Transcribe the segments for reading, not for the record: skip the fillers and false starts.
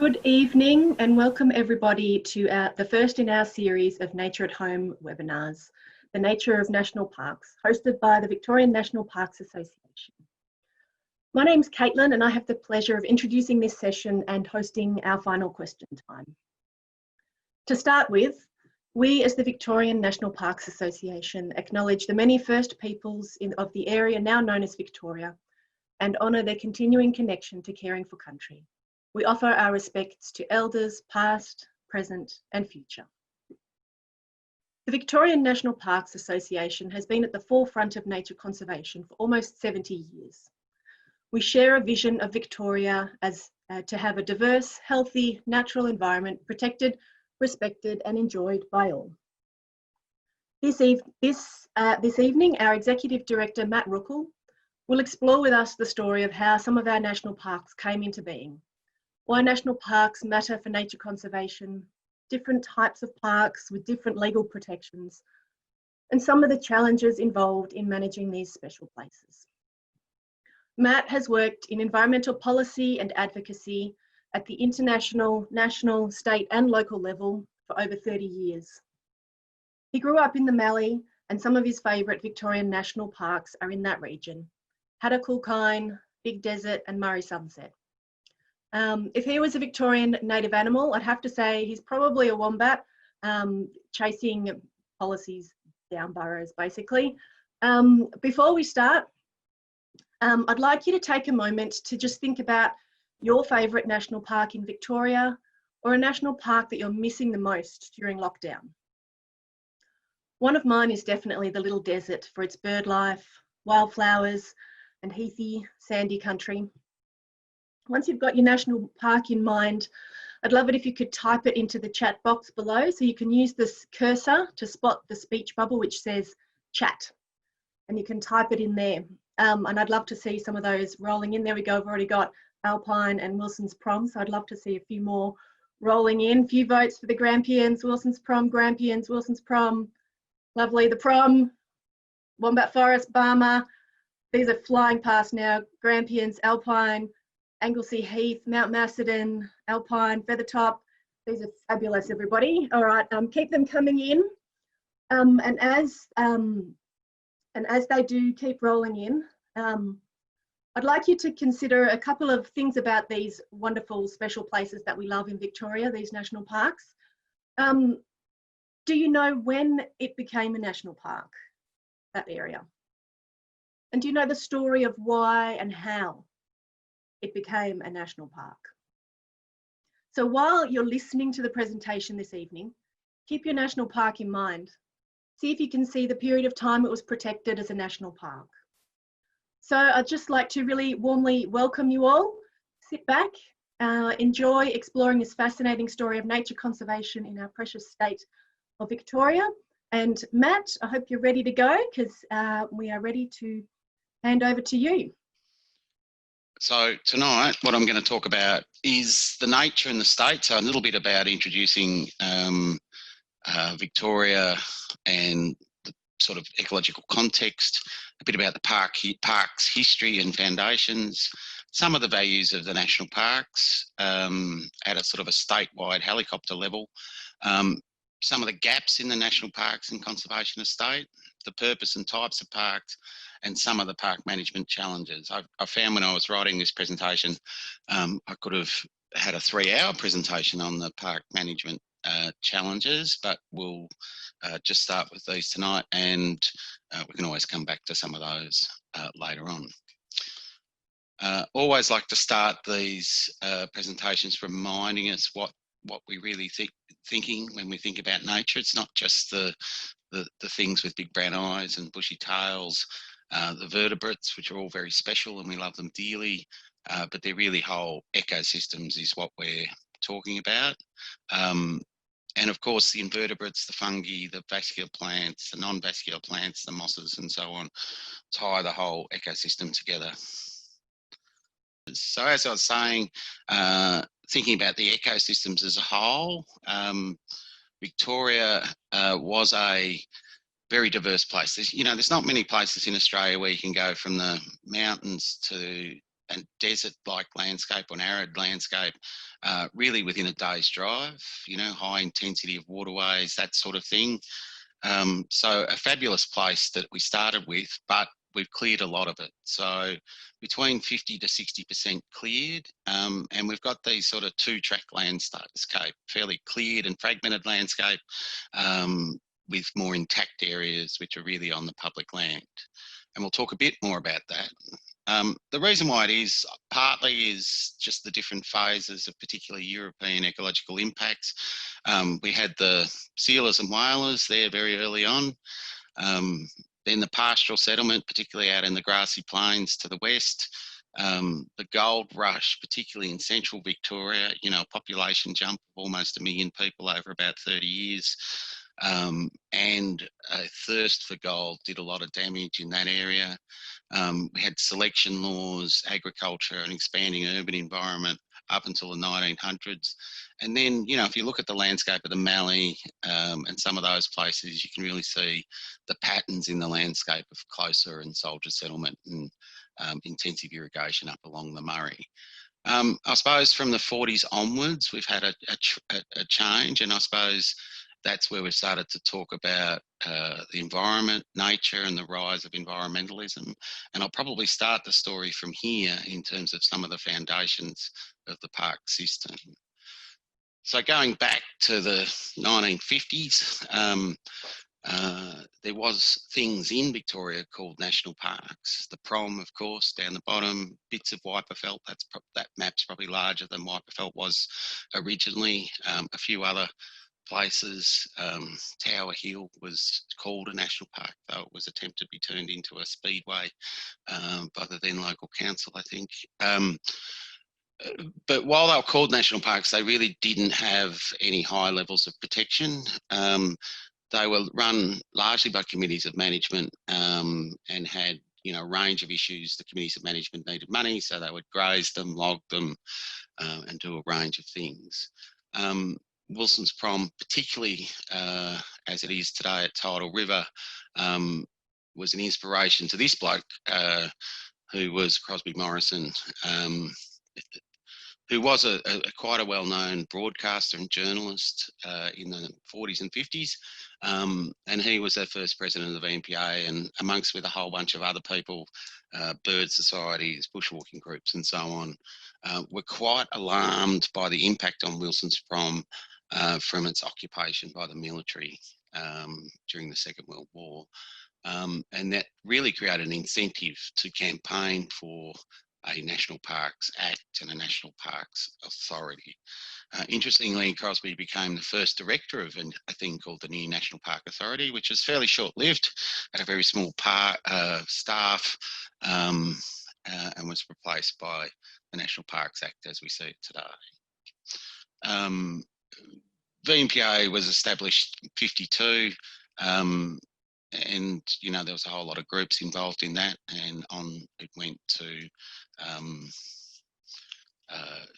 Good evening and welcome everybody to the first in our series of Nature at Home webinars, The Nature of National Parks, hosted by the Victorian National Parks Association. My name's Caitlin and I have the pleasure of introducing this session and hosting our final question time. To start with, we as the Victorian National Parks Association acknowledge the many First Peoples of the area now known as Victoria and honour their continuing connection to caring for country. We offer our respects to elders past, present and future. The Victorian National Parks Association has been at the forefront of nature conservation for almost 70 years. We share a vision of Victoria as to have a diverse, healthy, natural environment protected, respected and enjoyed by all. This evening, our Executive Director, Matt Ruckle, will explore with us the story of how some of our national parks came into being, why national parks matter for nature conservation, different types of parks with different legal protections, and some of the challenges involved in managing these special places. Matt has worked in environmental policy and advocacy at the international, national, state and local level for over 30 years. He grew up in the Mallee and some of his favourite Victorian national parks are in that region, Hattakulkine, Big Desert and Murray Sunset. If he was a Victorian native animal, I'd have to say he's probably a wombat, chasing policies down burrows, basically. Before we start, I'd like you to take a moment to just think about your favourite national park in Victoria or a national park that you're missing the most during lockdown. One of mine is definitely the Little Desert for its bird life, wildflowers and heathy, sandy country. Once you've got your national park in mind, I'd love it if you could type it into the chat box below so you can use this cursor to spot the speech bubble which says chat and you can type it in there. And I'd love to see some of those rolling in. There we go, I've already got Alpine and Wilson's Prom, so I'd love to see a few more rolling in. A few votes for the Grampians, Wilson's Prom, Grampians, Wilson's Prom, lovely, the Prom, Wombat Forest, Barmer. These are flying past now, Grampians, Alpine, Anglesey Heath, Mount Macedon, Alpine, Feathertop. These are fabulous, everybody. All right, keep them coming in. And as they do keep rolling in, I'd like you to consider a couple of things about these wonderful special places that we love in Victoria, these national parks. Do you know when it became a national park, that area? And do you know the story of why and how it became a national park? So while you're listening to the presentation this evening, keep your national park in mind. See if you can see the period of time it was protected as a national park. So I'd just like to really warmly welcome you all. Sit back, enjoy exploring this fascinating story of nature conservation in our precious state of Victoria. And Matt, I hope you're ready to go because we are ready to hand over to you. So tonight, what I'm going to talk about is the nature and the state. So a little bit about introducing Victoria and the sort of ecological context, a bit about the park's history and foundations, some of the values of the national parks at a sort of a statewide helicopter level, some of the gaps in the national parks and conservation estate, the purpose and types of parks, and some of the park management challenges. I found when I was writing this presentation, I could have had a 3-hour presentation on the park management challenges, but we'll just start with these tonight and we can always come back to some of those later on. Always like to start these presentations reminding us what we really thinking when we think about nature. It's not just the things with big brown eyes and bushy tails, the vertebrates, which are all very special and we love them dearly, but they're really whole ecosystems is what we're talking about. And of course the invertebrates, the fungi, the vascular plants, the non-vascular plants, the mosses and so on, tie the whole ecosystem together. So as I was saying, thinking about the ecosystems as a whole, Victoria was a very diverse place. There's not many places in Australia where you can go from the mountains to desert-like landscape or an arid landscape, really within a day's drive, you know, high intensity of waterways, that sort of thing. So a fabulous place that we started with, but we've cleared a lot of it. So between 50 to 60% cleared, and we've got these sort of two-track landscape, fairly cleared and fragmented landscape, with more intact areas which are really on the public land. And we'll talk a bit more about that. The reason why it is partly is just the different phases of particularly European ecological impacts. We had the sealers and whalers there very early on. Then the pastoral settlement, particularly out in the grassy plains to the west. The gold rush, particularly in central Victoria, you know, a population jump of almost 1 million people over about 30 years. And a thirst for gold did a lot of damage in that area. We had selection laws, agriculture, and expanding urban environment up until the 1900s. And then, you know, if you look at the landscape of the Mallee and some of those places, you can really see the patterns in the landscape of closer and soldier settlement and intensive irrigation up along the Murray. I suppose from the 40s onwards, we've had a change, and I suppose that's where we've started to talk about the environment, nature, and the rise of environmentalism. And I'll probably start the story from here in terms of some of the foundations of the park system. So going back to the 1950s, there was things in Victoria called national parks. The Prom, of course, down the bottom, bits of Weiperfeld, that map's probably larger than Weiperfeld was originally. A few other places. Tower Hill was called a national park, though it was attempted to be turned into a speedway by the then local council, I think. But while they were called national parks, they really didn't have any high levels of protection. They were run largely by committees of management and had, you know, a range of issues. The committees of management needed money, so they would graze them, log them, and do a range of things. Wilson's Prom, particularly as it is today at Tidal River, was an inspiration to this bloke who was Crosby Morrison, who was quite a well-known broadcaster and journalist in the 40s and 50s. And he was the first president of the VMPA, and amongst with a whole bunch of other people, bird societies, bushwalking groups and so on, were quite alarmed by the impact on Wilson's Prom from its occupation by the military during the Second World War. And that really created an incentive to campaign for a National Parks Act and a National Parks Authority. Interestingly, Crosby became the first director of a thing called the new National Park Authority, which was fairly short-lived, had a very small staff, and was replaced by the National Parks Act as we see it today. VMPA was established in 52, and, you know, there was a whole lot of groups involved in that, and on it went to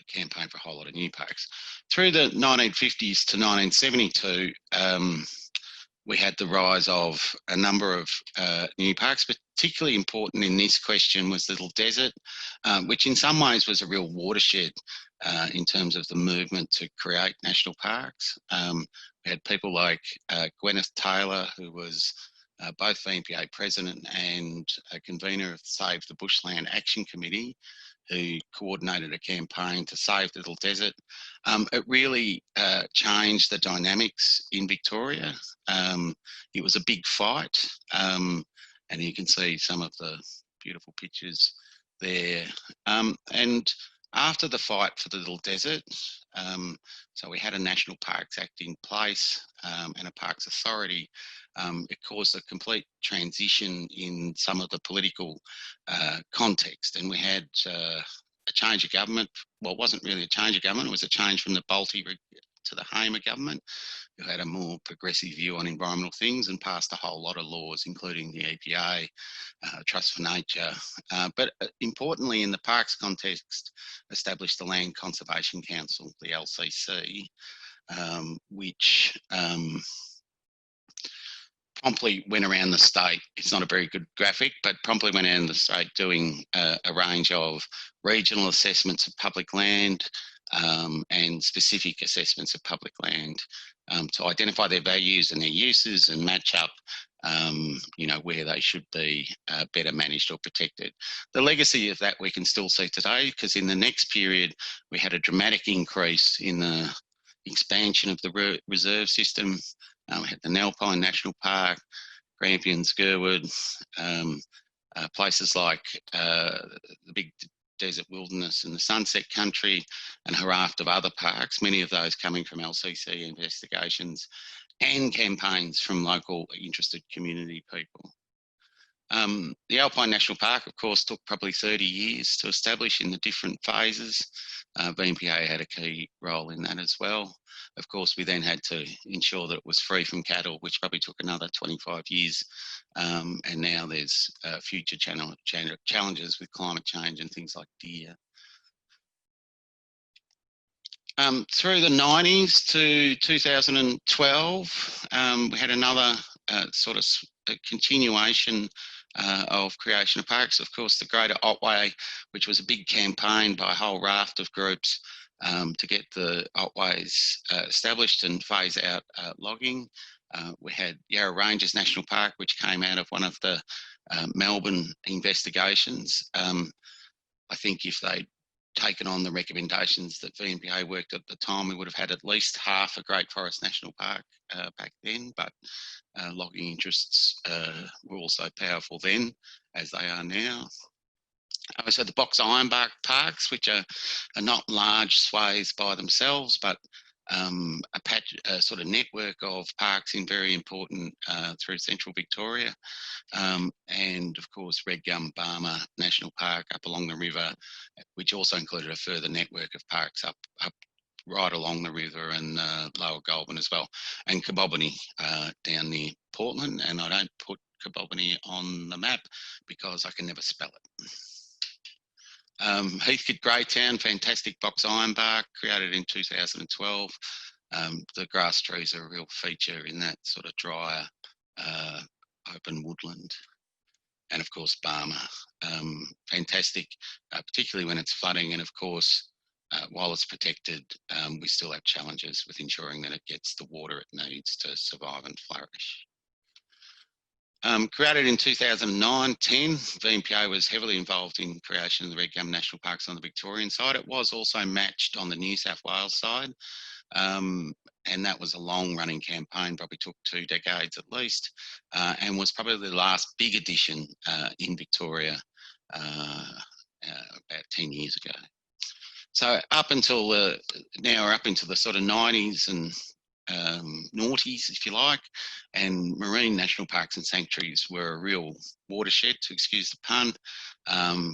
campaign for a whole lot of new parks. Through the 1950s to 1972, we had the rise of a number of new parks. Particularly important in this question was Little Desert, which in some ways was a real watershed in terms of the movement to create national parks. We had people like Gwyneth Taylor, who was both VMPA president and a convener of Save the Bushland Action Committee, who coordinated a campaign to save Little Desert. It really changed the dynamics in Victoria. It was a big fight, and you can see some of the beautiful pictures there. And after the fight for the Little Desert, so we had a National Parks Act in place and a Parks Authority. It caused a complete transition in some of the political context, and we had a change of government. Well, it wasn't really a change of government, it was a change from the Bolte to the Hamer government, who had a more progressive view on environmental things and passed a whole lot of laws, including the EPA, Trust for Nature, but importantly in the parks context, established the Land Conservation Council, the LCC, which promptly went around the state. It's not a very good graphic, but promptly went around the state doing a range of regional assessments of public land and specific assessments of public land to identify their values and their uses and match up where they should be better managed or protected. The legacy of that we can still see today, because in the next period we had a dramatic increase in the expansion of the reserve system. We had the Alpine National Park, Grampians, Gerwood, places like the big desert wilderness and the Sunset Country, and a raft of other parks, many of those coming from LCC investigations and campaigns from local interested community people. The Alpine National Park, of course, took probably 30 years to establish in the different phases. VNPA had a key role in that as well. Of course, we then had to ensure that it was free from cattle, which probably took another 25 years. And now there's future challenges with climate change and things like deer. Through the 90s to 2012, we had another sort of continuation of creation of parks. Of course, the Greater Otway, which was a big campaign by a whole raft of groups to get the Otways established and phase out logging. We had Yarra Ranges National Park, which came out of one of the Melbourne investigations. I think if they'd taken on the recommendations that VNPA worked at the time, we would have had at least half a Great Forest National Park back then, but logging interests were also powerful then, as they are now. So the box Ironbark parks, which are not large swathes by themselves, but a sort of network of parks in very important through central Victoria. And of course, Red Gum Barmer National Park up along the river, which also included a further network of parks up right along the river and Lower Goulburn as well, and Comanagement down near Portland. And I don't put Comanagement on the map because I can never spell it. Heathcote Greytown, fantastic box Ironbark, created in 2012. The grass trees are a real feature in that sort of drier, open woodland. And of course, Barmer, fantastic, particularly when it's flooding. And of course, while it's protected, we still have challenges with ensuring that it gets the water it needs to survive and flourish. Created in 2009-10, VNPA was heavily involved in creation of the Red Gum National Parks on the Victorian side. It was also matched on the New South Wales side, and that was a long-running campaign, probably took 2 decades at least, and was probably the last big addition in Victoria about 10 years ago. So up until now, we're up into the sort of 90s and noughties, if you like, and marine national parks and sanctuaries were a real watershed, to excuse the pun,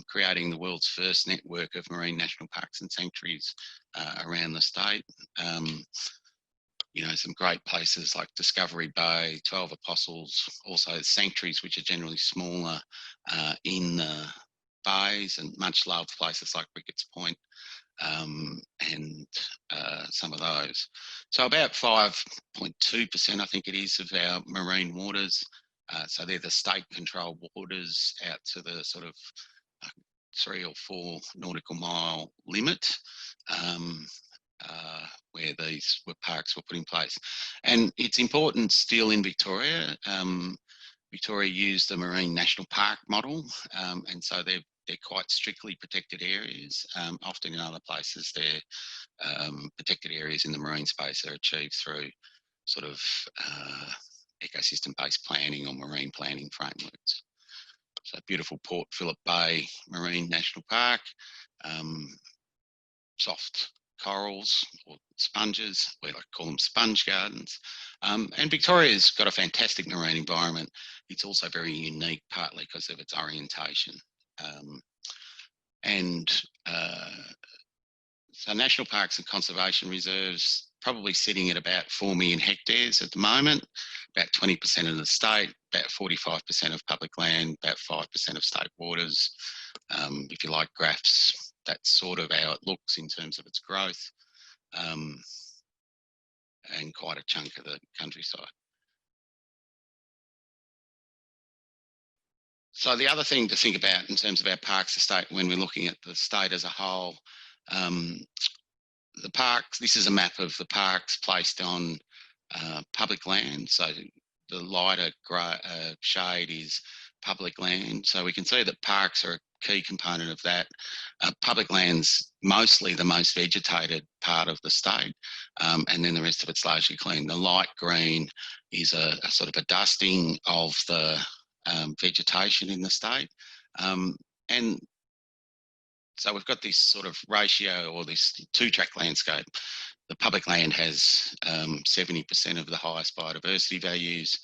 creating the world's first network of marine national parks and sanctuaries around the state. You know, some great places like Discovery Bay, 12 Apostles, also sanctuaries which are generally smaller in the bays, and much loved places like Ricketts Point. And some of those. So about 5.2%, I think it is, of our marine waters. So they're the state controlled waters out to the sort of 3 or 4 nautical mile limit, where these parks were put in place. And it's important still in Victoria. Victoria used the Marine National Park model, and so they're quite strictly protected areas. Often in other places, they're protected areas in the marine space are achieved through sort of ecosystem-based planning or marine planning frameworks. So beautiful Port Phillip Bay Marine National Park, soft corals or sponges, we like to call them sponge gardens. And Victoria's got a fantastic marine environment. It's also very unique, partly because of its orientation. So national parks and conservation reserves probably sitting at about 4 million hectares at the moment, about 20% of the state, about 45% of public land, about 5% of state waters. If you like graphs, that's sort of how it looks in terms of its growth, and quite a chunk of the countryside. So the other thing to think about in terms of our parks estate when we're looking at the state as a whole, the parks, this is a map of the parks placed on public land. So the lighter grey shade is public land. So we can see that parks are a key component of that. Public land's mostly the most vegetated part of the state, and then the rest of it's largely clean. The light green is a sort of a dusting of the vegetation in the state. And so we've got this sort of ratio or this two-track landscape. The public land has 70% of the highest biodiversity values,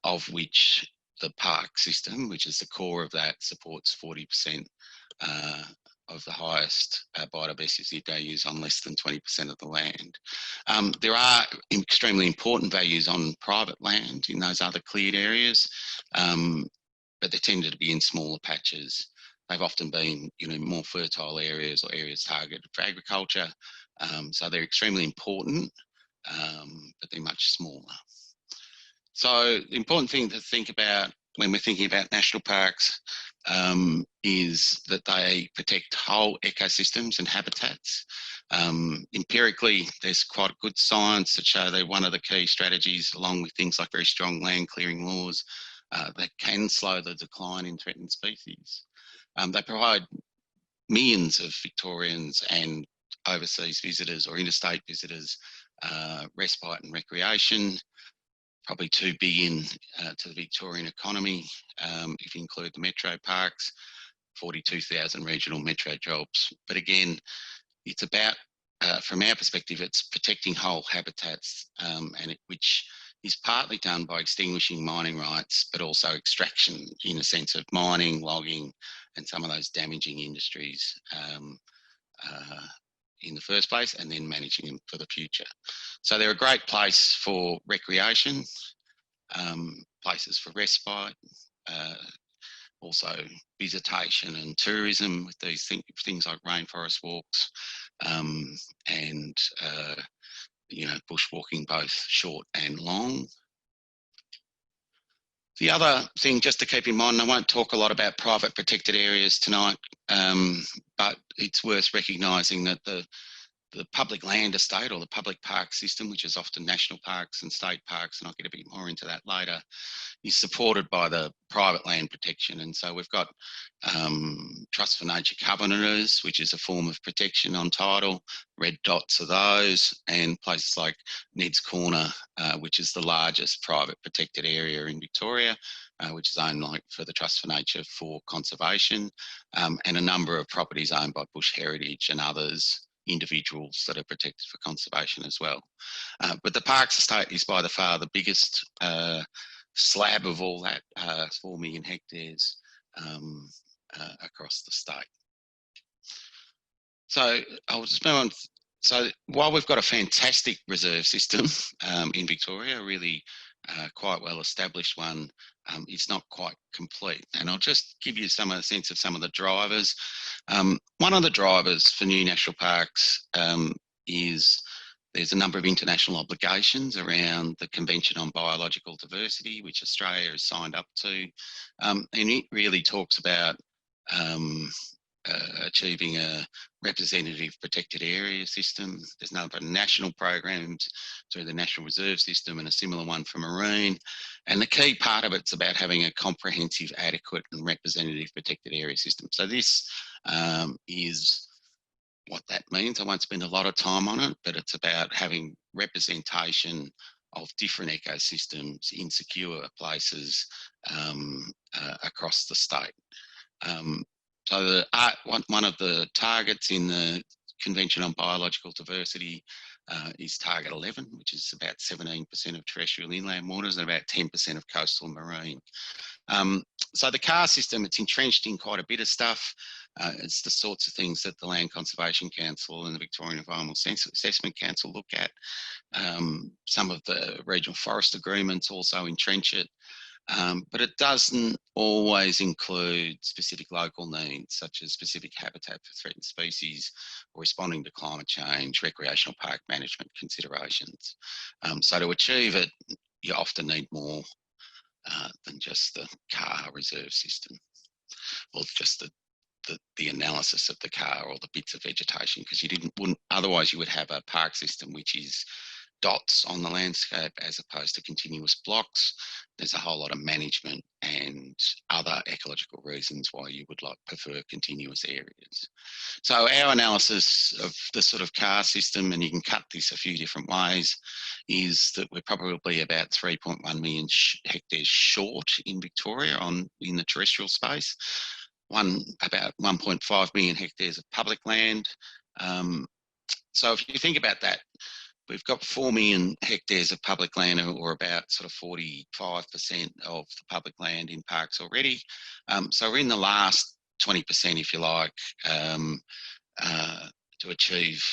of which the park system, which is the core of that, supports 40% of the highest biodiversity values on less than 20% of the land. There are extremely important values on private land in those other cleared areas, but they tended to be in smaller patches. They've often been, more fertile areas or areas targeted for agriculture. So they're extremely important, but they're much smaller. So the important thing to think about when we're thinking about national parks is that they protect whole ecosystems and habitats. Empirically, there's quite good science that show they're one of the key strategies, along with things like very strong land clearing laws that can slow the decline in threatened species. They provide millions of Victorians and overseas visitors or interstate visitors respite and recreation, probably $2 billion to the Victorian economy if you include the metro parks, 42,000 regional metro jobs. But again, it's about, from our perspective, it's protecting whole habitats, which is partly done by extinguishing mining rights, but also extraction in a sense of mining, logging, and some of those damaging industries in the first place, and then managing them for the future. So they're a great place for recreation, places for respite, also visitation and tourism with these things like rainforest walks, and bushwalking, both short and long. The other thing just to keep in mind, I won't talk a lot about private protected areas tonight, but it's worth recognising that the public land estate or the public park system, which is often national parks and state parks, and I'll get a bit more into that later, is supported by the private land protection. And so we've got Trust for Nature covenanters, which is a form of protection on title. Red dots are those, and places like Ned's Corner, which is the largest private protected area in Victoria, which is owned for the Trust for Nature for conservation, and a number of properties owned by Bush Heritage and others, individuals that are protected for conservation as well. But the Parks Estate is by far the biggest slab of all that, 4 million hectares across the state. So I'll just move on. So while we've got a fantastic reserve system in Victoria, really quite well established one, it's not quite complete. And I'll just give you a sense of some of the drivers. One of the drivers for new national parks is there's a number of international obligations around the Convention on Biological Diversity, which Australia has signed up to. And it really talks about achieving a representative protected area system. There's a number of national programs through the National Reserve System and a similar one for marine. And the key part of it's about having a comprehensive, adequate and representative protected area system. So this is what that means. I won't spend a lot of time on it, but it's about having representation of different ecosystems in secure places across the state. So one of the targets in the Convention on Biological Diversity is Target 11, which is about 17% of terrestrial inland waters and about 10% of coastal and marine. So the CAR system, it's entrenched in quite a bit of stuff. It's the sorts of things that the Land Conservation Council and the Victorian Environmental Assessment Council look at. Some of the regional forest agreements also entrench it. But it doesn't always include specific local needs, such as specific habitat for threatened species or responding to climate change, recreational park management considerations. So to achieve it, you often need more than just the car reserve system, or just the analysis of the car or the bits of vegetation, because wouldn't otherwise you would have a park system which is dots on the landscape as opposed to continuous blocks. There's a whole lot of management and other ecological reasons why you would prefer continuous areas. So our analysis of the sort of car system, and you can cut this a few different ways, is that we're probably about 3.1 million hectares short in Victoria in the terrestrial space. About 1.5 million hectares of public land. So if you think about that, we've got 4 million hectares of public land, or about sort of 45% of the public land in parks already. So we're in the last 20%, if you like, to achieve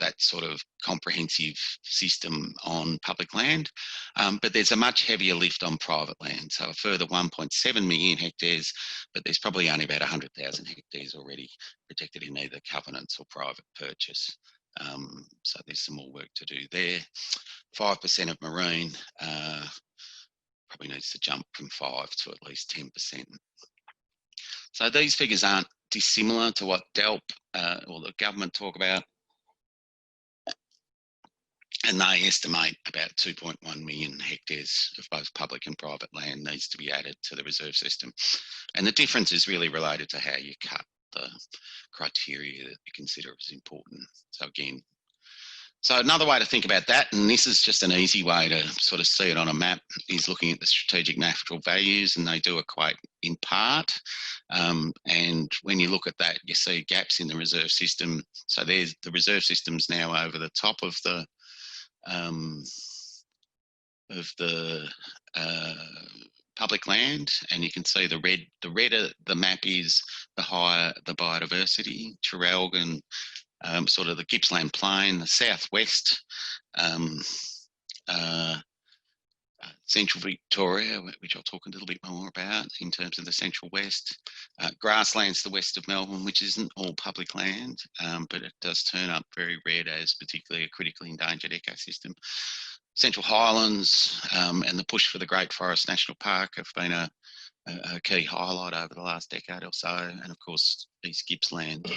that sort of comprehensive system on public land. But there's a much heavier lift on private land. So a further 1.7 million hectares, but there's probably only about 100,000 hectares already protected in either covenants or private purchase. So there's some more work to do there. 5% of marine probably needs to jump from 5 to at least 10%. So these figures aren't dissimilar to what DELP or the government talk about. And they estimate about 2.1 million hectares of both public and private land needs to be added to the reserve system. And the difference is really related to how you cut the criteria that you consider as important. So again, another way to think about that, and this is just an easy way to sort of see it on a map, is looking at the strategic natural values, and they do equate in part. And when you look at that, you see gaps in the reserve system. So there's the reserve system's now over the top of the public land, and you can see the redder the map is, the higher the biodiversity. Traralgon, sort of the Gippsland Plain, the southwest, central Victoria, which I'll talk a little bit more about in terms of the central west. Grasslands to the west of Melbourne, which isn't all public land, but it does turn up very red as particularly a critically endangered ecosystem. Central Highlands and the push for the Great Forest National Park have been a key highlight over the last decade or so, and of course East Gippsland.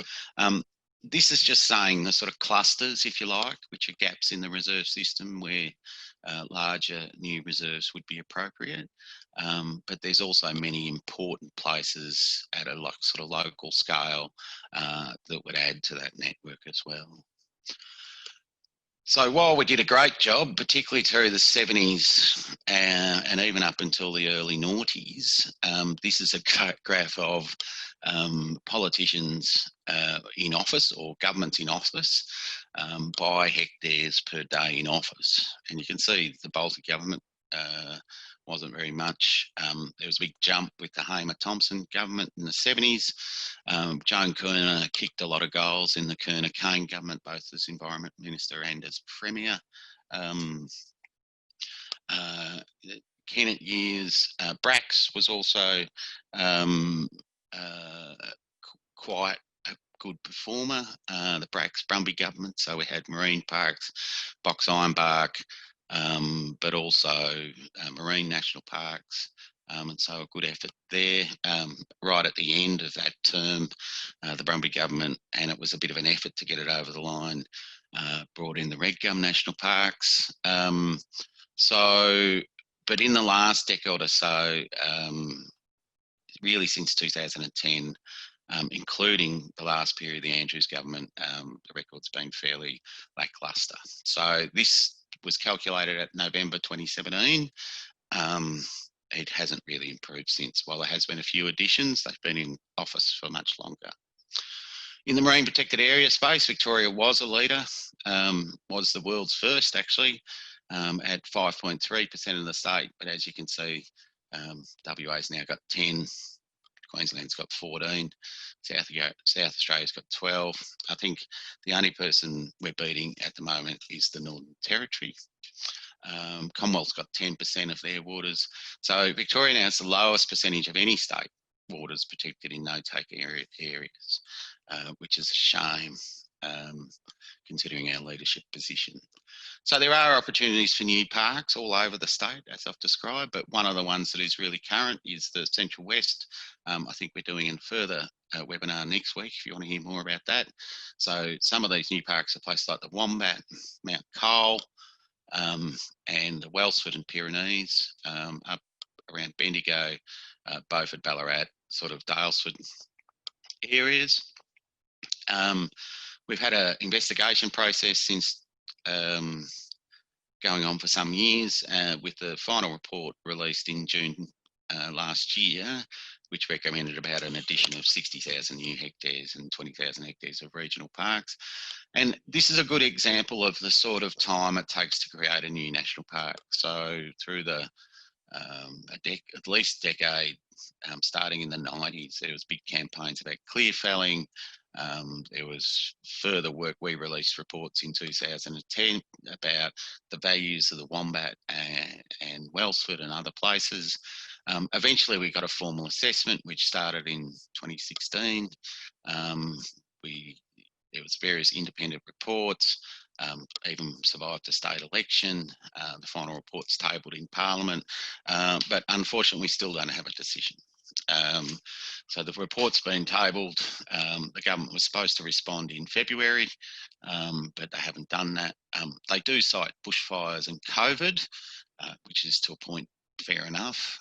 This is just saying the sort of clusters, if you like, which are gaps in the reserve system where larger new reserves would be appropriate. But there's also many important places at a sort of local scale that would add to that network as well. So while we did a great job, particularly through the 70s and even up until the early noughties, this is a graph of politicians in office, or governments in office, by hectares per day in office. And you can see the Bolton government wasn't very much. There was a big jump with the Hamer-Thompson government in the 70s. Joan Kirner kicked a lot of goals in the Kirner-Kane government, both as Environment Minister and as Premier. Kennett years, Brax was also quite a good performer, the Brax-Brumby government. So we had marine parks, Box Ironbark, but also marine national parks, and so a good effort there. Right at the end of that term, the Brumby government, and it was a bit of an effort to get it over the line, brought in the Red Gum National Parks. But in the last decade or so, really since 2010, including the last period of the Andrews government, the record's been fairly lacklustre. So this was calculated at November 2017. It hasn't really improved since. While there has been a few additions, they've been in office for much longer. In the marine protected area space, Victoria was a leader, was the world's first actually, at 5.3% of the state. But as you can see, WA's now got 10, Queensland's got 14, South Australia's got 12. I think the only person we're beating at the moment is the Northern Territory. Commonwealth's got 10% of their waters. So Victoria now has the lowest percentage of any state waters protected in no-take areas, which is a shame, considering our leadership position. So there are opportunities for new parks all over the state, as I've described, but one of the ones that is really current is the Central West. I think we're doing a further webinar next week if you want to hear more about that. So some of these new parks are places like the Wombat, Mount Cole, and the Wellsford and Pyrenees, up around Bendigo, Beaufort, Ballarat, sort of Dalesford areas. We've had an investigation process since going on for some years, with the final report released in June last year, which recommended about an addition of 60,000 new hectares and 20,000 hectares of regional parks. And this is a good example of the sort of time it takes to create a new national park. So through the at least decade, starting in the 90s, there was big campaigns about clear felling. There was further work. We released reports in 2010 about the values of the Wombat and Wellsford and other places. Eventually we got a formal assessment which started in 2016. There was various independent reports, even survived a state election. The final report's tabled in Parliament, but unfortunately we still don't have a decision. So the report's been tabled. The government was supposed to respond in February, but they haven't done that. They do cite bushfires and COVID, which is to a point fair enough,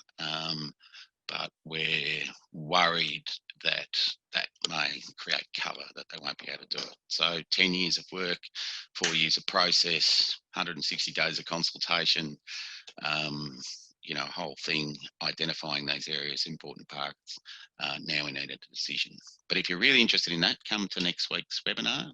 but we're worried that that may create cover, that they won't be able to do it. So 10 years of work, 4 years of process, 160 days of consultation, you know, a whole thing identifying those areas, important parks. Now we need a decision. But if you're really interested in that, come to next week's webinar.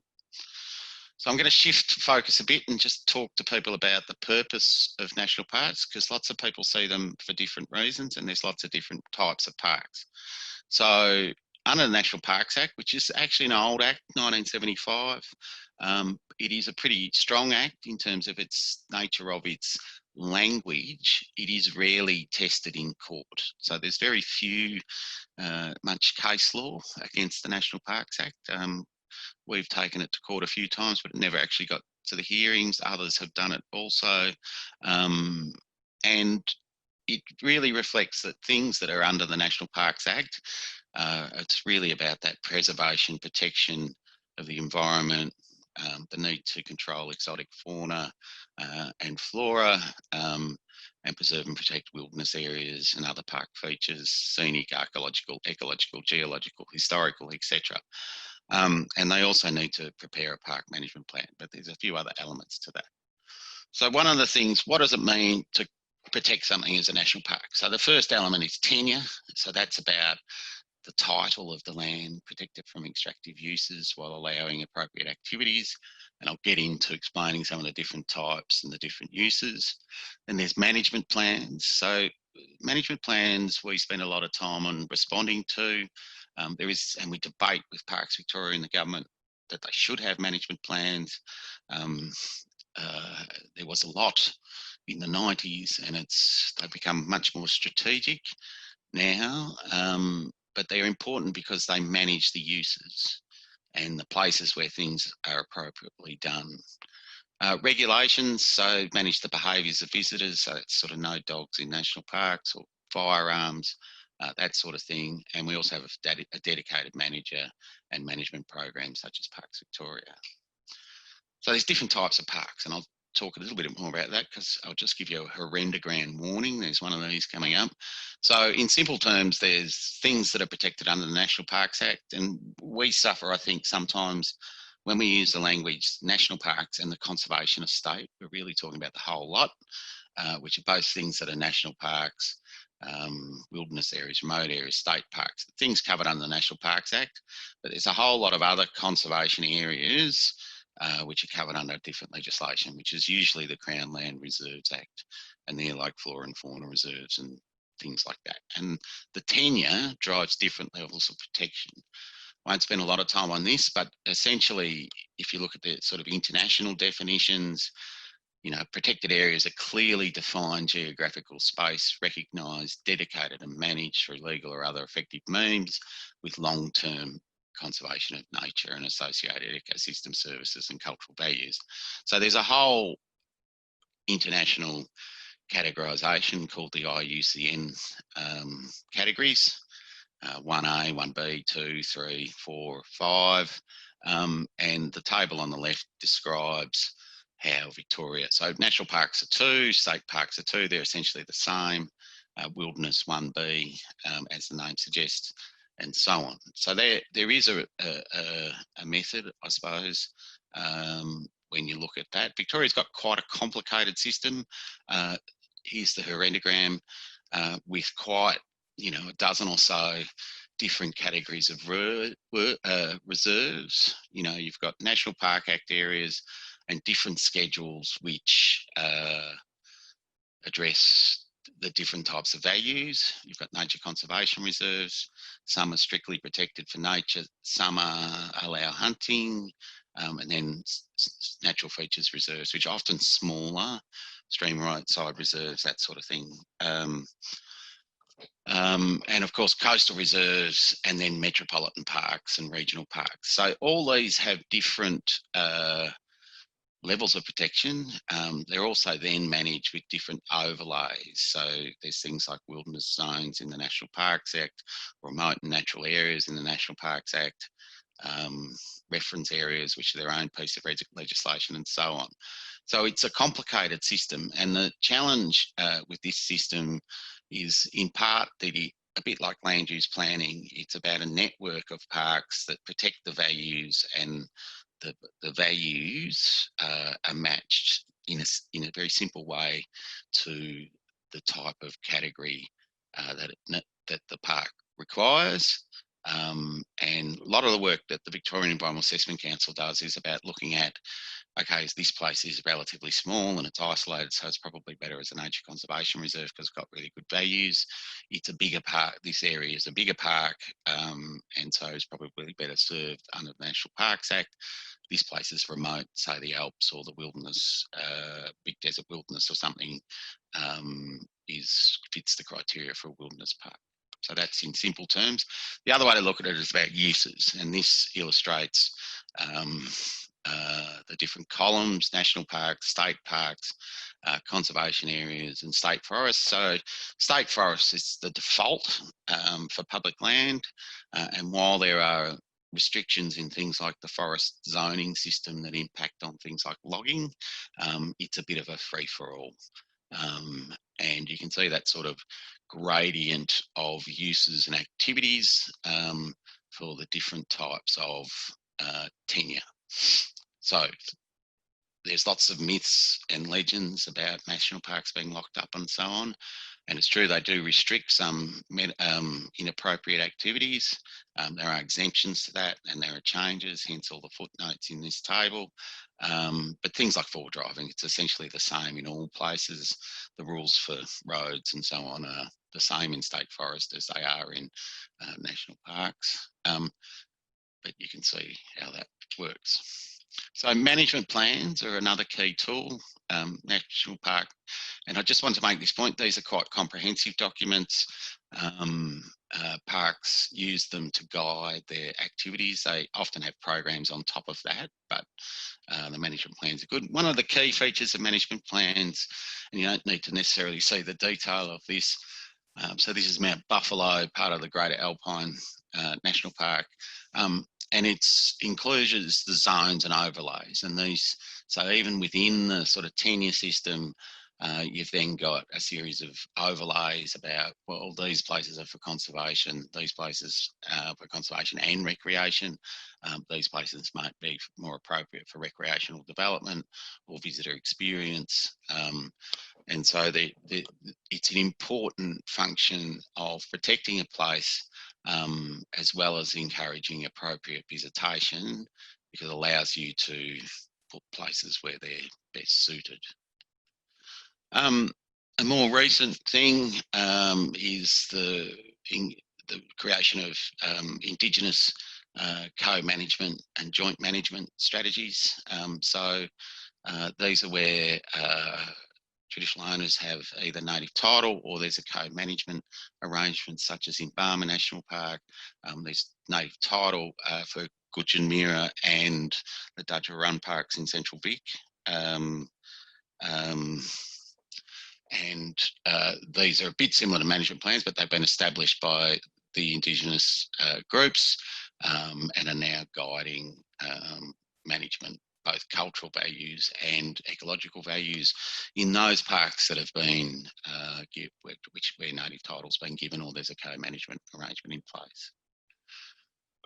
So I'm going to shift focus a bit and just talk to people about the purpose of national parks, because lots of people see them for different reasons and there's lots of different types of parks. So under the National Parks Act, which is actually an old act, 1975, it is a pretty strong act in terms of its nature of its language. It is rarely tested in court. So there's very few, much case law against the National Parks Act. We've taken it to court a few times, but it never actually got to the hearings. Others have done it also. And it really reflects that things that are under the National Parks Act, it's really about that preservation, protection of the environment, the need to control exotic fauna and flora, and preserve and protect wilderness areas and other park features, scenic, archaeological, ecological, geological, historical, etc. And they also need to prepare a park management plan, but there's a few other elements to that. So one of the things, what does it mean to protect something as a national park? So the first element is tenure. So that's about the title of the land, protect it from extractive uses while allowing appropriate activities. And I'll get into explaining some of the different types and the different uses. Then there's management plans. So management plans, we spend a lot of time on responding to. There is, and we debate with Parks Victoria and the government that they should have management plans. There was a lot in the 90s and they've become much more strategic now, but they're important because they manage the uses and the places where things are appropriately done. Regulations, so manage the behaviours of visitors, so it's sort of no dogs in national parks or firearms, that sort of thing. And we also have a dedicated manager and management programs such as Parks Victoria. So there's different types of parks, and I'll talk a little bit more about that because I'll just give you a horrendogram warning. There's one of these coming up. So in simple terms, there's things that are protected under the National Parks Act, and we suffer, I think, sometimes when we use the language national parks and the conservation estate. We're really talking about the whole lot, which are both things that are national parks, wilderness areas, remote areas, state parks, things covered under the National Parks Act. But there's a whole lot of other conservation areas which are covered under different legislation, which is usually the Crown Land Reserves Act, and they're like flora and fauna reserves and things like that. And the tenure drives different levels of protection. I won't spend a lot of time on this, but essentially, if you look at the sort of international definitions, you know, protected areas are clearly defined geographical space, recognised, dedicated and managed through legal or other effective means with long-term conservation of nature and associated ecosystem services and cultural values. So there's a whole international categorisation called the IUCN categories, 1A, 1B, 2, 3, 4, 5, and the table on the left describes how Victoria, so national parks are 2, state parks are 2, they're essentially the same, wilderness 1B, as the name suggests, and so on. So there is a method, I suppose, when you look at that. Victoria's got quite a complicated system. Here's the herendogram with quite, a dozen or so different categories of reserves. You've got National Park Act areas and different schedules which address the different types of values. You've got nature conservation reserves. Some are strictly protected for nature. Some allow hunting. And then natural features reserves, which are often smaller, stream roadside reserves, that sort of thing. And of course, coastal reserves, and then metropolitan parks and regional parks. So all these have different levels of protection. They're also then managed with different overlays. So there's things like wilderness zones in the National Parks Act, remote and natural areas in the National Parks Act, reference areas, which are their own piece of legislation, and so on. So it's a complicated system, and the challenge with this system is in part that a bit like land use planning, it's about a network of parks that protect the values, and the values are matched in a very simple way to the type of category that the park requires. And a lot of the work that the Victorian Environmental Assessment Council does is about looking at, okay, this place is relatively small and it's isolated, so it's probably better as a nature conservation reserve because it's got really good values. It's a bigger park, this area is a bigger park, and so it's probably better served under the National Parks Act. This place is remote, say the Alps or the wilderness, big desert wilderness or something, fits the criteria for a wilderness park. So that's in simple terms. The other way to look at it is about uses, and this illustrates the different columns: national parks, state parks, conservation areas, and state forests. So state forests is the default for public land, and while there are restrictions in things like the forest zoning system that impact on things like logging, it's a bit of a free-for-all. And you can see that sort of gradient of uses and activities for the different types of tenure. So there's lots of myths and legends about national parks being locked up and so on. And it's true, they do restrict some inappropriate activities. There are exemptions to that, and there are changes, hence all the footnotes in this table. But things like forward driving, it's essentially the same in all places. The rules for roads and so on are the same in state forest as they are in national parks. But you can see how that works. So management plans are another key tool, national park. And I just want to make this point, these are quite comprehensive documents. Parks use them to guide their activities. They often have programs on top of that, but the management plans are good. One of the key features of management plans, and you don't need to necessarily see the detail of this, so this is Mount Buffalo, part of the Greater Alpine National Park. And it's includes the zones and overlays, and these, so even within the sort of tenure system, you've then got a series of overlays about, well, these places are for conservation, these places for conservation and recreation, these places might be more appropriate for recreational development or visitor experience. And so it's an important function of protecting a place, as well as encouraging appropriate visitation, because it allows you to put places where they're best suited. A more recent thing is the creation of Indigenous co-management and joint management strategies. So these are where traditional owners have either native title or there's a co-management arrangement, such as in Barmah National Park. There's native title for Gudjunmira and the Dudjera Run Parks in Central Vic. And these are a bit similar to management plans, but they've been established by the Indigenous groups and are now guiding management, both cultural values and ecological values in those parks that have been, where native title's been given or there's a co-management arrangement in place.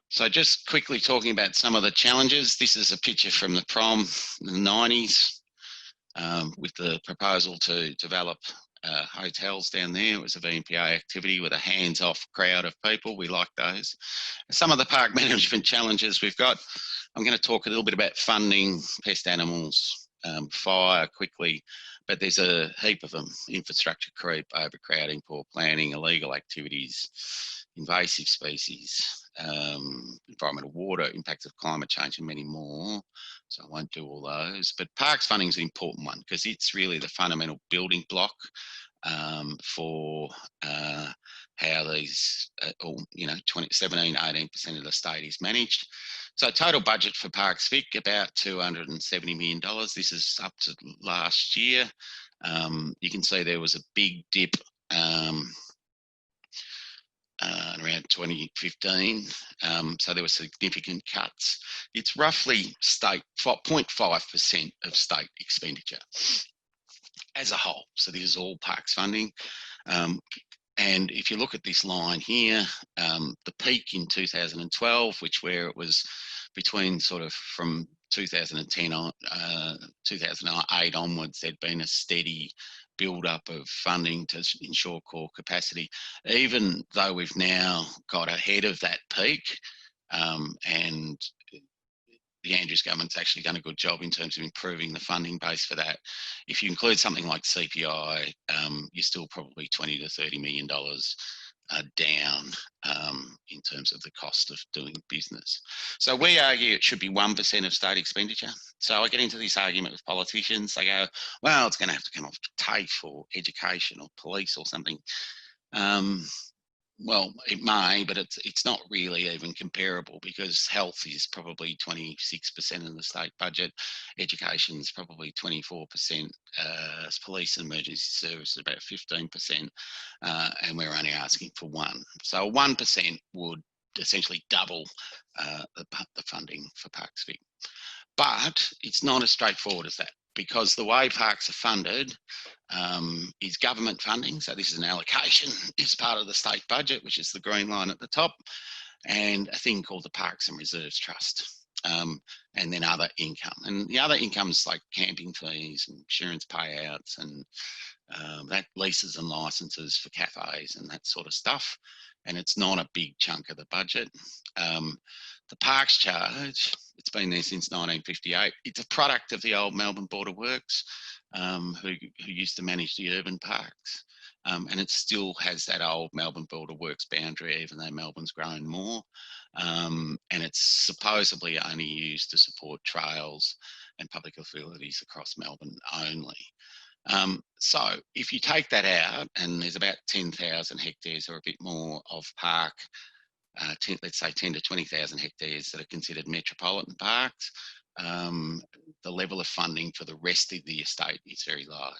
So just quickly talking about some of the challenges. This is a picture from the prom in the 90s with the proposal to develop hotels down there. It was a VMPA activity with a hands-off crowd of people. We like those. Some of the park management challenges we've got. I'm going to talk a little bit about funding, pest animals, fire quickly, but there's a heap of them. Infrastructure creep, overcrowding, poor planning, illegal activities, invasive species, environmental water, impacts of climate change and many more. So I won't do all those, but parks funding is an important one because it's really the fundamental building block for how these, 17, 18% of the state is managed. So total budget for Parks Vic, about $270 million. This is up to last year. You can see there was a big dip around 2015. So there were significant cuts. It's roughly 0.5% of state expenditure as a whole. So this is all parks funding. And if you look at this line here, the peak in 2012, where it was between sort of from 2010 on, 2008 onwards, there'd been a steady build up of funding to ensure core capacity, even though we've now got ahead of that peak, and the Andrews government's actually done a good job in terms of improving the funding base for that. If you include something like CPI, you're still probably $20 to $30 million down in terms of the cost of doing business. So we argue it should be 1% of state expenditure. So I get into this argument with politicians. They go, well, it's going to have to come off TAFE or education or police or something. Well, it may, but it's not really even comparable because health is probably 26% of the state budget, education is probably 24%, police and emergency services about 15%, and we're only asking for 1%. So 1% would essentially double the funding for Parks Vic. But it's not as straightforward as that, because the way parks are funded is government funding. So this is an allocation. It's part of the state budget, which is the green line at the top, and a thing called the Parks and Reserves Trust, and then other income. And the other income's like camping fees and insurance payouts and that leases and licenses for cafes and that sort of stuff. And it's not a big chunk of the budget. The parks charge, it's been there since 1958. It's a product of the old Melbourne Board of Works, who used to manage the urban parks. And it still has that old Melbourne Board of Works boundary, even though Melbourne's grown more. And it's supposedly only used to support trails and public facilities across Melbourne only. So if you take that out, and there's about 10,000 hectares or a bit more of park, let's say 10 to 20,000 hectares that are considered metropolitan parks, the level of funding for the rest of the estate is very low.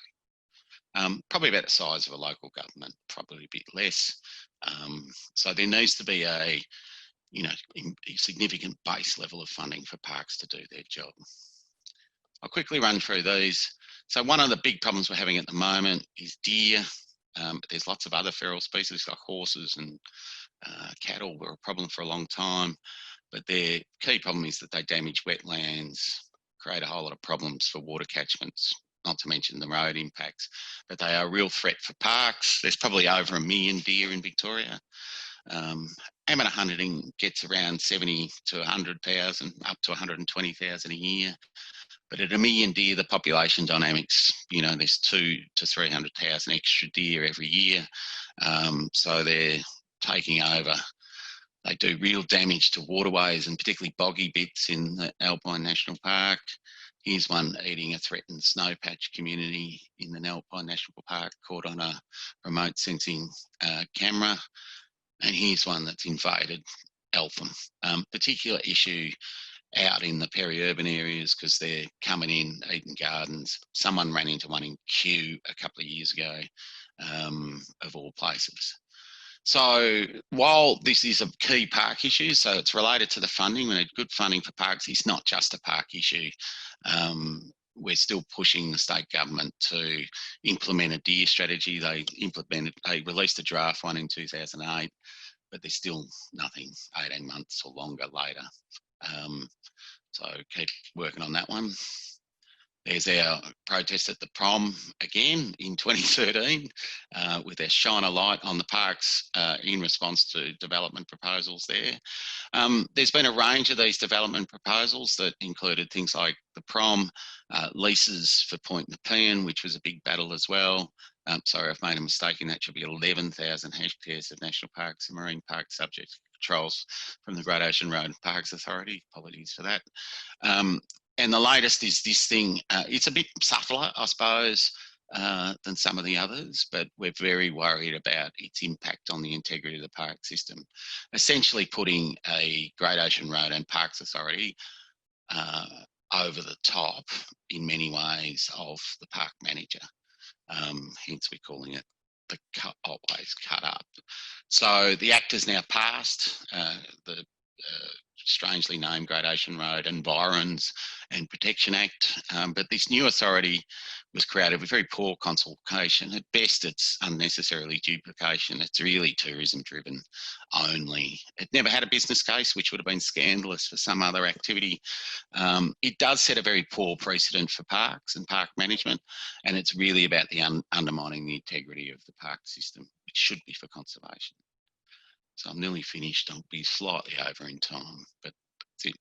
Probably about the size of a local government, probably a bit less. So there needs to be a significant base level of funding for parks to do their job. I'll quickly run through these. So one of the big problems we're having at the moment is deer. There's lots of other feral species like horses and cattle were a problem for a long time, but their key problem is that they damage wetlands, create a whole lot of problems for water catchments, not to mention the road impacts, but they are a real threat for parks. There's probably over 1 million deer in Victoria. Amateur hunting gets around 70 to 100,000, up to 120,000 a year. But at 1 million deer, the population dynamics, there's 200,000 to 300,000 extra deer every year. So they're taking over. They do real damage to waterways and particularly boggy bits in the Alpine National Park. Here's one eating a threatened snowpatch community in the Alpine National Park, caught on a remote sensing camera. And here's one that's invaded Eltham. Particular issue out in the peri-urban areas because they're coming in, Eden Gardens. Someone ran into one in Kew a couple of years ago, of all places. So while this is a key park issue, so it's related to the funding, we need good funding for parks. It's not just a park issue. We're still pushing the state government to implement a deer strategy. They released a draft one in 2008, but there's still nothing 18 months or longer later. So keep working on that one. There's our protest at the prom again in 2013 with their shine a light on the parks in response to development proposals there. There's been a range of these development proposals that included things like the prom, leases for Point Nepean, which was a big battle as well. Sorry, I've made a mistake in that. Should be 11,000 hectares of national parks and marine parks subject to controls from the Gradation Road Parks Authority. Apologies for that. And the latest is this thing. It's a bit subtler, I suppose, than some of the others, but we're very worried about its impact on the integrity of the park system. Essentially putting a Gradation Road and Parks Authority over the top in many ways of the park manager. Hence we're calling it the always cut up. So the Act has now passed, the strangely named Gradation Road Environs and Protection Act, but this new authority was created with very poor consultation. At best, it's unnecessarily duplication. It's really tourism driven only. It never had a business case, which would have been scandalous for some other activity. It does set a very poor precedent for parks and park management, and it's really about the undermining the integrity of the park system, which should be for conservation. So I'm nearly finished. I'll be slightly over in time, but that's it.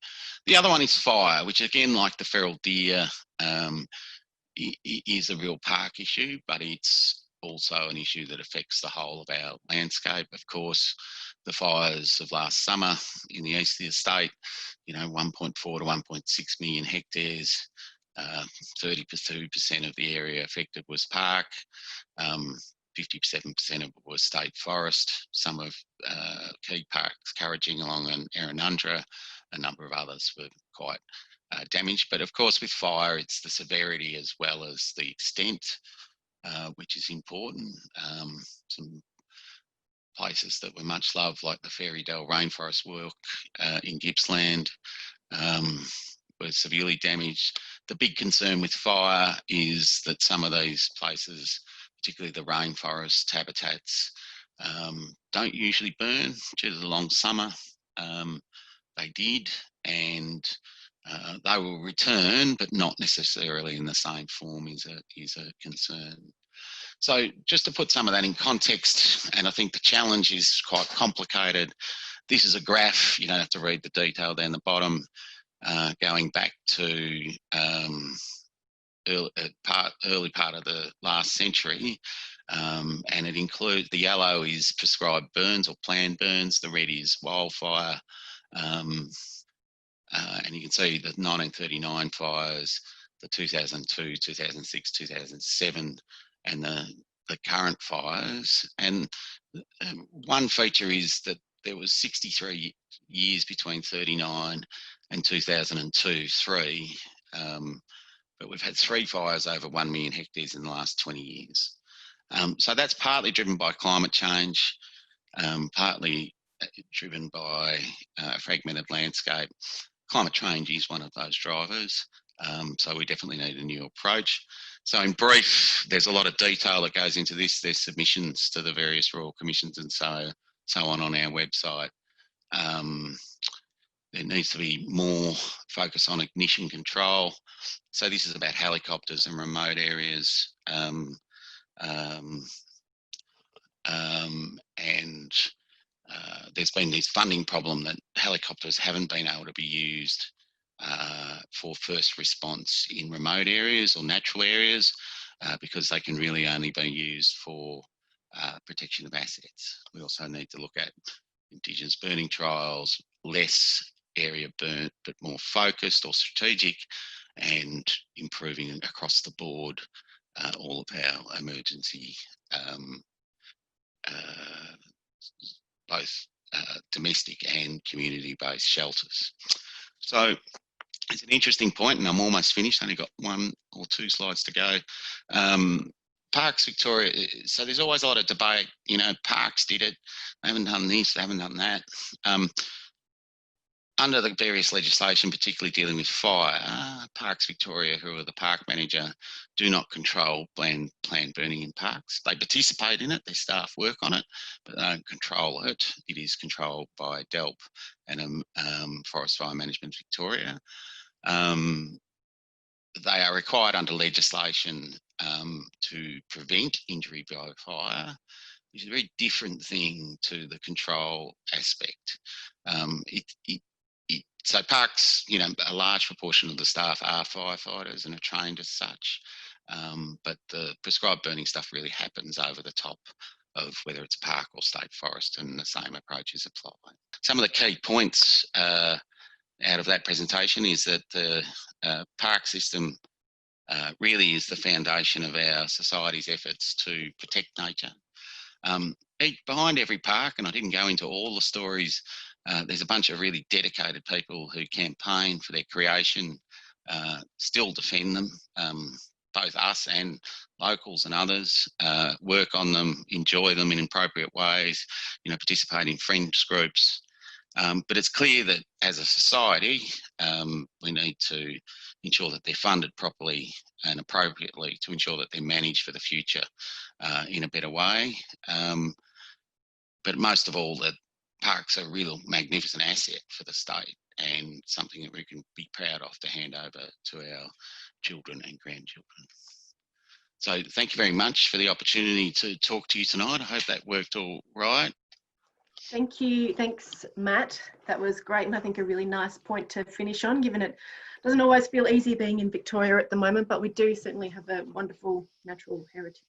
The other one is fire, which again, like the feral deer, is a real park issue, but it's also an issue that affects the whole of our landscape. Of course, the fires of last summer in the east of the estate, 1.4 to 1.6 million hectares, 32% of the area affected was park. 57% of it was state forest. Some of key parks, Currajing along and Errinundra, a number of others were quite damaged. But of course, with fire, it's the severity as well as the extent, which is important. Some places that were much loved, like the Fairy Dell rainforest work in Gippsland, were severely damaged. The big concern with fire is that some of these places, particularly the rainforest habitats, don't usually burn due to the long summer. They did, and they will return, but not necessarily in the same form is a concern. So just to put some of that in context, and I think the challenge is quite complicated. This is a graph, you don't have to read the detail down the bottom, going back to early part of the last century, and it includes, the yellow is prescribed burns or planned burns, the red is wildfire, and you can see the 1939 fires, the 2002, 2006, 2007, and the current fires. And one feature is that there was 63 years between 39 and 2002, but we've had 3 fires over 1 million hectares in the last 20 years. So that's partly driven by climate change, partly driven by a fragmented landscape. Climate change is one of those drivers, so we definitely need a new approach. So in brief, there's a lot of detail that goes into this. There's submissions to the various royal commissions and so on our website. There needs to be more focus on ignition control. So this is about helicopters and remote areas, and there's been this funding problem that helicopters haven't been able to be used for first response in remote areas or natural areas because they can really only be used for protection of assets. We also need to look at Indigenous burning trials, less area burnt but more focused or strategic, and improving across the board all of our emergency both domestic and community-based shelters. So it's an interesting point, and I'm almost finished. Only got 1 or 2 slides to go. Parks Victoria, so there's always a lot of debate, parks did it, they haven't done this, they haven't done that. Under the various legislation, particularly dealing with fire, Parks Victoria, who are the park manager, do not control planned burning in parks. They participate in it, their staff work on it, but they don't control it. It is controlled by DELP and Forest Fire Management Victoria. They are required under legislation to prevent injury by fire, which is a very different thing to the control aspect. So parks, a large proportion of the staff are firefighters and are trained as such, but the prescribed burning stuff really happens over the top of whether it's a park or state forest, and the same approach is applied. Some of the key points out of that presentation is that the park system really is the foundation of our society's efforts to protect nature. Behind every park, and I didn't go into all the stories, there's a bunch of really dedicated people who campaign for their creation, still defend them, both us and locals and others, work on them, enjoy them in appropriate ways, participate in friends groups. But it's clear that as a society, we need to ensure that they're funded properly and appropriately to ensure that they're managed for the future in a better way. But most of all, that parks are a real magnificent asset for the state and something that we can be proud of to hand over to our children and grandchildren. So thank you very much for the opportunity to talk to you tonight. I hope that worked all right. Thank you. Thanks, Matt. That was great, and I think a really nice point to finish on, given it doesn't always feel easy being in Victoria at the moment, but we do certainly have a wonderful natural heritage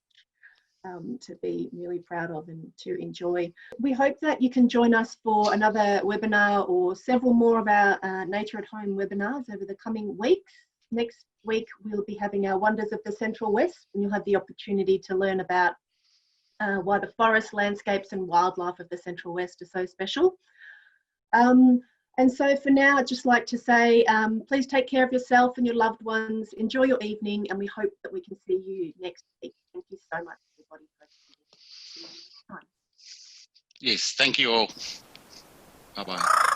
to be really proud of and to enjoy. We hope that you can join us for another webinar or several more of our Nature at Home webinars over the coming weeks. Next week, we'll be having our Wonders of the Central West, and you'll have the opportunity to learn about why the forest, landscapes and wildlife of the Central West are so special. And so for now, I'd just like to say, please take care of yourself and your loved ones, enjoy your evening, and we hope that we can see you next week. Thank you so much, everybody. See you next time. Yes, thank you all. Bye-bye.